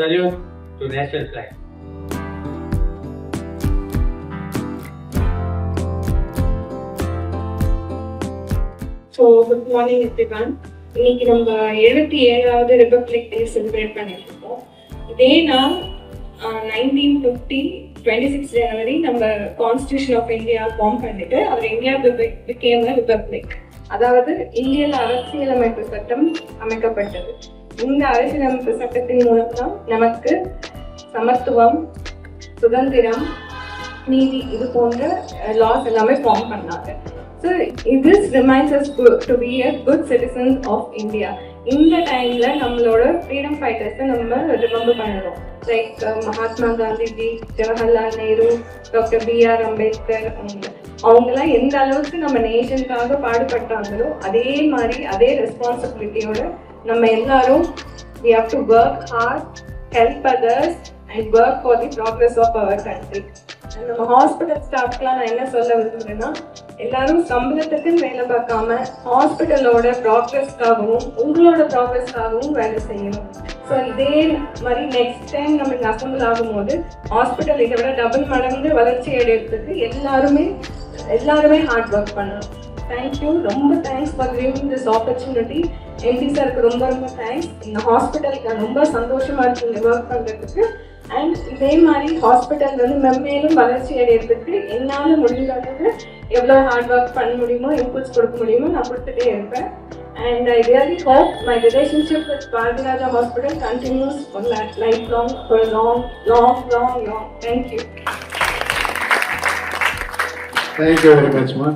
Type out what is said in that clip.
salute to national flag. So good morning everyone. இன்னைக்கு நம்ம 77வது republic day celebrate பண்ணிட்டு இருக்கோம். இதே நாள் 1950 26 ஜனவரி நம்ம கான்ஸ்டியூஷன் ஆஃப் இந்தியா ஃபார்ம் பண்ணிட்டு அவர் இந்தியா பிகேம் ரிபப்ளிக். அதாவது இந்தியாவில் அரசியலமைப்பு சட்டம் அமைக்கப்பட்டது. இந்த அரசியலமைப்பு சட்டத்தின் மூலம் தான் நமக்கு சமத்துவம், சுதந்திரம், நீதி இது போன்ற லாஸ் எல்லாமே ஃபார்ம் பண்ணாங்க. So this reminds us to be a good citizens of India. இந்த டைம்ல நம்மளோட ஃப்ரீடம் ஃபைட்டர்ஸை நம்ம ரிமெம்பர் பண்ணுறோம். Like Mahatma Gandhiji, Jawaharlal Nehru, doctor B.R. Ambedkar, அவங்கெல்லாம் எந்த அளவுக்கு நம்ம நேஷனுக்காக பாடுபட்டாங்களோ அதே மாதிரி அதே ரெஸ்பான்சிபிலிட்டியோட நம்ம எல்லாரும் we have to work hard, help others and work for the progress of our country. நம்ம ஹாஸ்பிட்டல் ஸ்டாஃப்லாம் நான் என்ன சொல்ல விரும்புகிறேன்னா, எல்லாரும் சம்பளத்துக்குன்னு வேலை பார்க்காம ஹாஸ்பிட்டலோட ப்ராக்ரஸ்க்காகவும் உங்களோட ப்ராக்ரஸ்க்காகவும் வேலை செய்யணும். ஸோ இதே மாதிரி நெக்ஸ்ட் டைம் நம்மளுக்கு அசம்பிள் ஆகும்போது ஹாஸ்பிட்டல் இதை விட டபுள் மடங்கு வளர்ச்சி அடையிறதுக்கு எல்லாருமே ஹார்ட் ஒர்க் பண்ணணும். தேங்க்யூ, ரொம்ப thanks for giving this opportunity. MP சாருக்கு ரொம்ப தேங்க்ஸ். இந்த ஹாஸ்பிட்டலுக்கு ரொம்ப சந்தோஷமா இருக்கு இந்த ஒர்க் பண்ணுறதுக்கு. அண்ட் இதே மாதிரி ஹாஸ்பிட்டல் வந்து மென்மேலும் வளர்ச்சி அடையிறதுக்கு என்னால் முடிஞ்ச அளவுக்கு எவ்வளோ ஹார்ட் ஒர்க் பண்ண முடியுமோ, இன்புட்ஸ் கொடுக்க முடியுமோ நான் கொடுத்துட்டே இருப்பேன். And I really hope my relationship with Bharatiraja Hospital continues for lifelong, for a long. Thank you. Thank you very much, Ma.